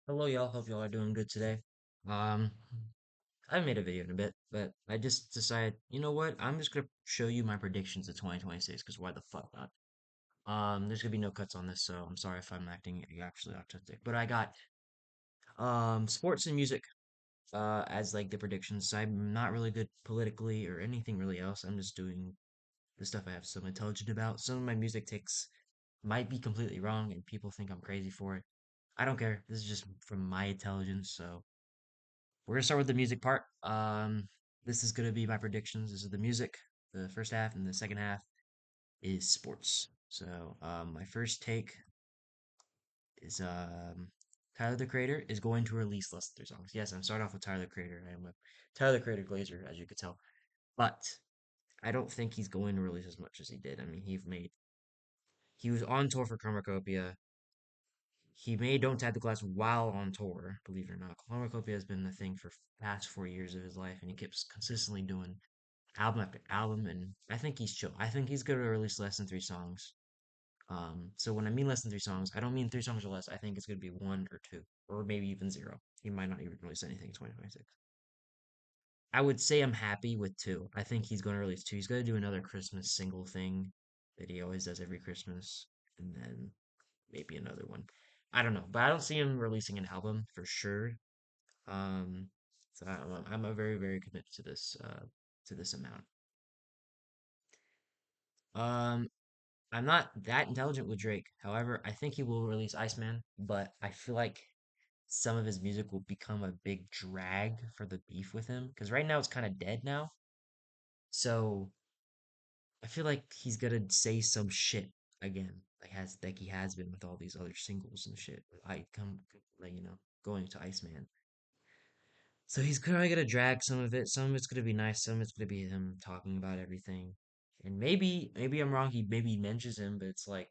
Hello, y'all. Hope y'all are doing good today. Um, I haven't made a video in a bit, but I just decided, you know what? I'm just gonna show you my predictions of 2026, because why the fuck not? There's gonna be no cuts on this, so I'm sorry if I'm acting actually autistic. But I got sports and music as like the predictions. I'm not really good politically or anything really else. I'm just doing the stuff I have some intelligent about. Some of my music takes might be completely wrong, and people think I'm crazy for it. I don't care. This is just from my intelligence, so. We're gonna start with the music part. This is gonna be my predictions. This is the music, the first half, and the second half is sports. So, my first take is Tyler the Creator is going to release less than 3 songs. Yes, I'm starting off with Tyler the Creator. I am a Tyler the Creator glazer, as you could tell, but I don't think he's going to release as much as he did. I mean, he was on tour for Chromacopia. He made Don't Tap the Glass while on tour, believe it or not. Chromacopia has been the thing for past 4 years of his life, and he keeps consistently doing album after album, and I think he's chill. I think he's gonna release less than 3 songs. So when I mean less than 3 songs, I don't mean 3 songs or less. I think it's gonna be one or two, or maybe even zero. He might not even release anything in 2026. I would say I'm happy with two. I think he's gonna release two. He's gonna do another Christmas single thing that he always does every Christmas, and then maybe another one. I don't know, but I don't see him releasing an album for sure. Um, so I'm a very committed to this amount. Um, I'm not that intelligent with Drake. However, I think he will release Iceman, but I feel like some of his music will become a big drag for the beef with him because right now it's kind of dead now. So I feel like he's gonna say some shit again, like he has been with all these other singles and shit. I come like going to Iceman. So he's probably gonna drag some of it. Some of it's gonna be nice. Some of it's gonna be him talking about everything. And maybe I'm wrong. He maybe mentions him, but it's like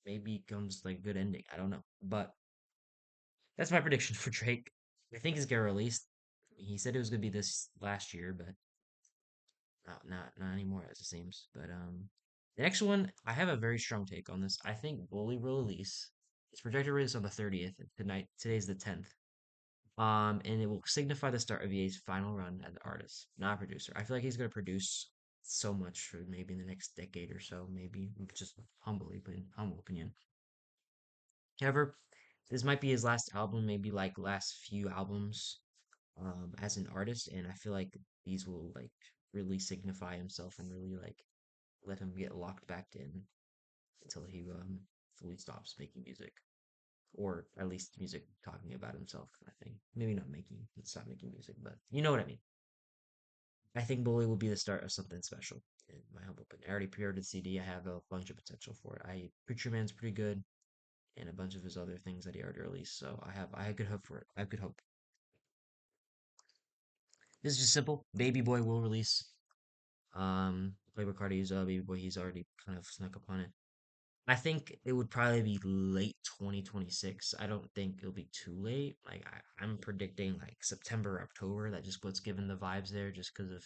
maybe comes like good ending. I don't know. But that's my prediction for Drake. I think he's gonna release. He said it was gonna be this last year, but not anymore as it seems. But the next one, I have a very strong take on this. I think Bully will release. It's projected to release on the 30th. Tonight, today's the 10th. And it will signify the start of EA's final run as an artist, not a producer. I feel like he's gonna produce so much for maybe in the next decade or so, maybe just humble opinion. However, this might be his last album, maybe like last few albums as an artist, and I feel like these will like really signify himself and really like let him get locked back in until he fully stops making music, or at least music talking about himself. I think maybe not making stop making music, but you know what I mean. I think Bully will be the start of something special. In my humble opinion, I already pre-ordered the CD. I have a bunch of potential for it. Preacher Man's pretty good, and a bunch of his other things that he already released. So I have good hope for it. I have good hope. This is just simple. Baby Boy will release. Playboy Cardi's Baby Boy. He's already kind of snuck up on it. I think it would probably be late 2026. I don't think it'll be too late. Like I'm predicting like September, October. That just what's given the vibes there, just because of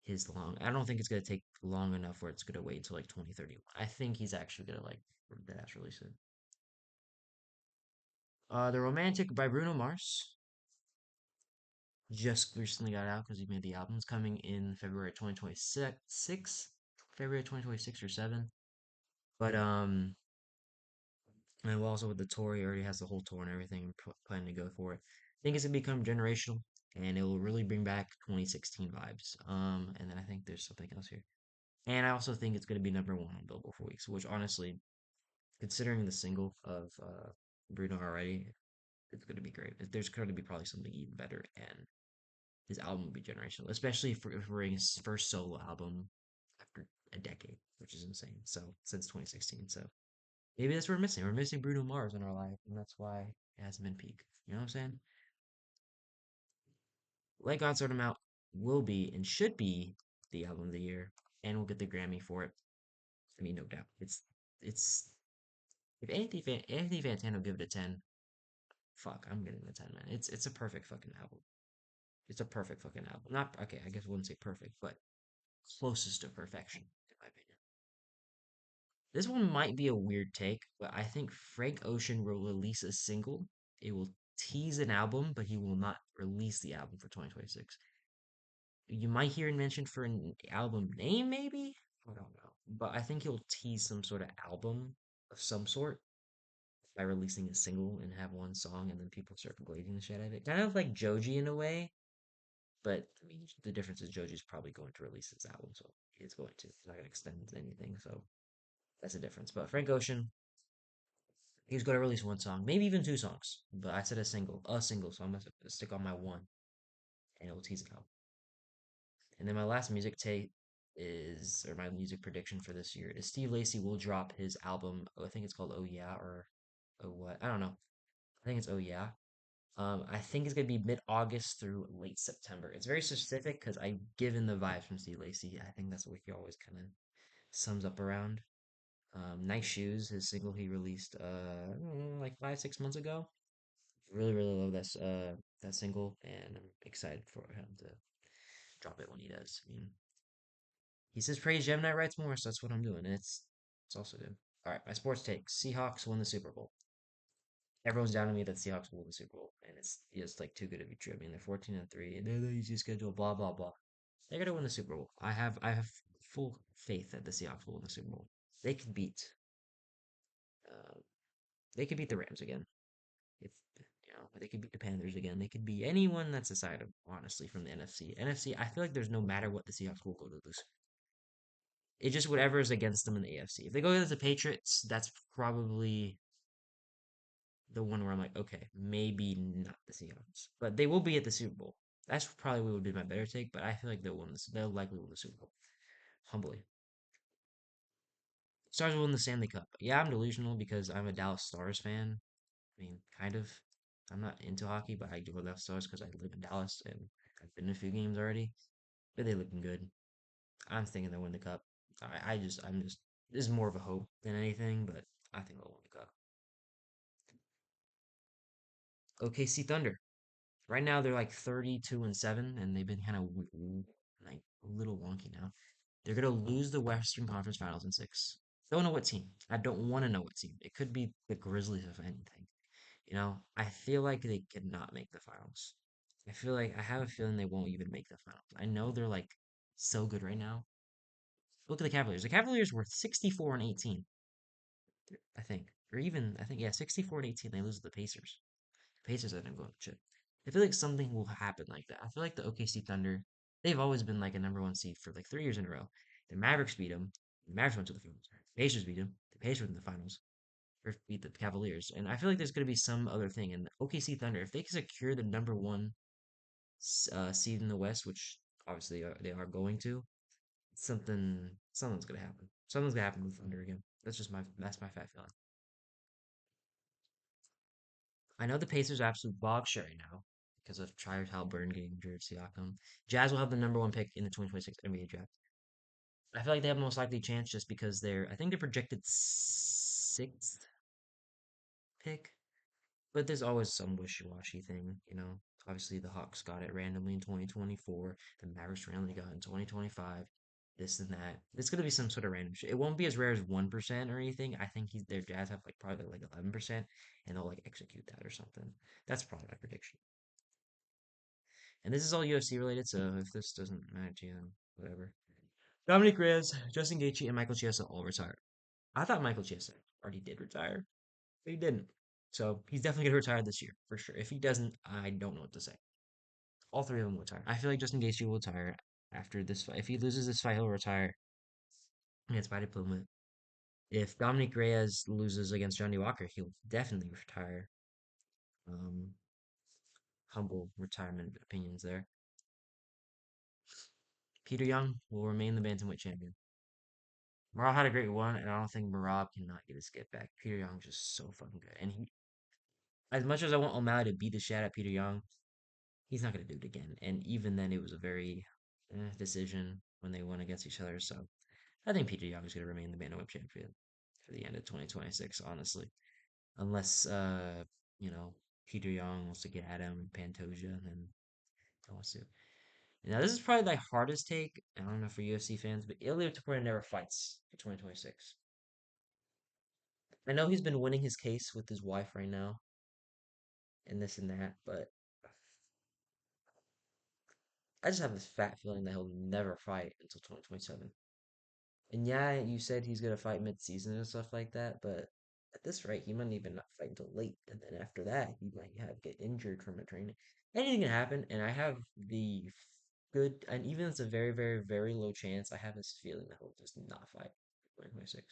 his long. I don't think it's gonna take long enough where it's gonna wait until like 2031. I think he's actually gonna like deadass release it. The Romantic by Bruno Mars just recently got out because he made the album. It's coming in February 2026, February 2026 or 7. But and also with the tour, he already has the whole tour and everything planning to go for it. I think it's gonna become generational, and it will really bring back 2016 vibes. And then I think there's something else here, and I also think it's gonna be #1 on Billboard for weeks, which honestly, considering the single of Bruno already, it's gonna be great. There's gonna be probably something even better, and his album will be generational, especially for his first solo album after a decade, which is insane. So since 2016, so maybe that's what we're missing. We're missing Bruno Mars in our life, and that's why it hasn't been peak. You know what I'm saying? Let God Sort Him Out will be and should be the album of the year, and we'll get the Grammy for it. I mean, no doubt. It's if Anthony Fantano will give it a 10, fuck, I'm getting a 10, man. It's a perfect fucking album. It's a perfect fucking album. Not okay, I guess I wouldn't say perfect, but closest to perfection, in my opinion. This one might be a weird take, but I think Frank Ocean will release a single. It will tease an album, but he will not release the album for 2026. You might hear him mentioned for an album name, maybe? I don't know. But I think he'll tease some sort of album of some sort by releasing a single and have one song and then people start glazing the shit out of it. Kind of like Joji in a way, but I mean the difference is Joji's probably going to release his album, so he's going to. He's not gonna extend anything, so that's a difference. But Frank Ocean, he's gonna release one song, maybe even two songs. But I said a single, so I'm gonna stick on my one and it'll tease it out. And then my last music take is, or my music prediction for this year is Steve Lacy will drop his album. I think it's called Oh Yeah or Oh What. I don't know. I think it's Oh Yeah. I think it's gonna be mid-August through late September. It's very specific because I've given the vibes from Steve Lacy. I think that's what he always kind of sums up around. Nice Shoes, his single he released like 5, 6 months ago. Really, really love that single, and I'm excited for him to drop it when he does. I mean, he says praise Gemini writes more, so that's what I'm doing. And it's also good. All right, my sports take: Seahawks won the Super Bowl. Everyone's down to me that Seahawks will win the Super Bowl, and it's just like too good to be true. I mean, they're 14-3, and they're the easiest schedule. Blah blah blah. They're gonna win the Super Bowl. I have full faith that the Seahawks will win the Super Bowl. They could beat uh, they could beat the Rams again. If they could beat the Panthers again. They could beat anyone that's aside of honestly from the NFC. NFC, I feel like there's no matter what the Seahawks will go to lose. It's just whatever is against them in the AFC. If they go against the Patriots, that's probably the one where I'm like, okay, maybe not the Seahawks, but they will be at the Super Bowl. That's probably what would be my better take, but I feel like they'll win this. They'll likely win the Super Bowl. Humbly, Stars will win the Stanley Cup. Yeah, I'm delusional because I'm a Dallas Stars fan. I mean, kind of. I'm not into hockey, but I do love Stars because I live in Dallas and I've been to a few games already. But they looking good. I'm thinking they'll win the cup. I'm just. This is more of a hope than anything, but I think they'll win the cup. OKC Thunder. Right now they're like 32-7, and they've been kind of like a little wonky now. They're gonna lose the Western Conference Finals in six. Don't know what team. I don't want to know what team. It could be the Grizzlies if anything. I feel like they could not make the finals. I feel like I have a feeling they won't even make the finals. I know they're like so good right now. Look at the Cavaliers. The Cavaliers were 64-18, I think, or even I think yeah, 64-18. They lose to the Pacers. Pacers ended up going to chip. I feel like something will happen like that. I feel like the OKC Thunder, they've always been like a number one seed for like 3 years in a row. The Mavericks beat them. The Mavericks went to the finals. The Pacers beat them. The Pacers went to the finals. Or beat the Cavaliers. And I feel like there's going to be some other thing. And the OKC Thunder, if they can secure the number one seed in the West, which obviously they are going to, something's going to happen. Something's going to happen with Thunder again. That's my fat feeling. I know the Pacers are absolute bog shit right now because of Tyrese Halliburton getting injured, Siakam. Jazz will have the number one pick in the 2026 NBA draft. I feel like they have the most likely chance just because I think they're projected sixth pick, but there's always some wishy-washy thing. Obviously, the Hawks got it randomly in 2024. The Mavericks randomly got it in 2025. This and that. It's gonna be some sort of random shit. It won't be as rare as 1% or anything. I think their Jazz have like probably like 11%, and they'll like execute that or something. That's probably my prediction. And this is all UFC related, so if this doesn't matter to you, then whatever. Dominic Reyes, Justin Gaethje, and Michael Chiesa all retired. I thought Michael Chiesa already did retire, but he didn't. So he's definitely gonna retire this year for sure. If he doesn't, I don't know what to say. All three of them will retire. I feel like Justin Gaethje will retire after this fight. If he loses this fight, he'll retire against by diplomat. If Dominic Reyes loses against Johnny Walker, he'll definitely retire. Um, Humble retirement opinions there. Peter Young will remain the bantamweight champion. Marab had a great one, and I don't think Marab cannot get his get back. Peter Young's just so fucking good, and as much as I want O'Malley to beat the shit out of Peter Young, he's not gonna do it again. And even then, it was a very decision when they went against each other. So I think Peter Young is gonna remain the bantamweight champion for the end of 2026, honestly, unless you know Peter Young wants to get Adam Pantoja, and then he wants to. Now this is probably the hardest take. I don't know for UFC fans, but Ilya Topuria never fights for 2026. I know he's been winning his case with his wife right now. and this and that, but I just have this fat feeling that he'll never fight until 2027. And yeah, you said he's gonna fight mid-season and stuff like that, but at this rate, he might even not fight until late, and then after that, he might have get injured from a training. Anything can happen, and I have the good, and even if it's a very, very, very low chance, I have this feeling that he'll just not fight in 2026.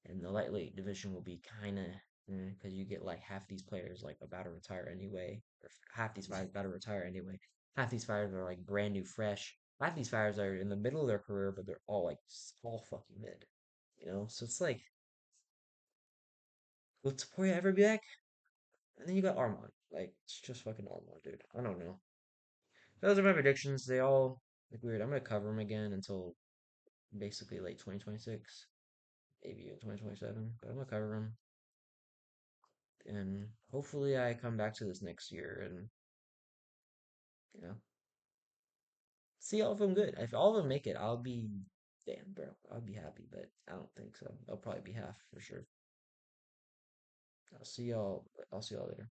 And the lightweight division will be kind of because you get like half these players like about to retire anyway, or half these fighters about to retire anyway. Half these fighters are like brand new, fresh. Half these fighters are in the middle of their career, but they're all like all fucking mid, you know. So it's like, will Taporia ever be back? And then you got Armand. Like it's just fucking Armand, dude. I don't know. Those are my predictions. They all like weird. I'm gonna cover them again until basically late 2026, maybe in 2027. But I'm gonna cover them. And hopefully I come back to this next year and you know see all of them good. If all of them make it, I'll be damn, bro. I'll be happy, but I don't think so. I'll probably be half for sure. I'll see y'all. I'll see y'all later.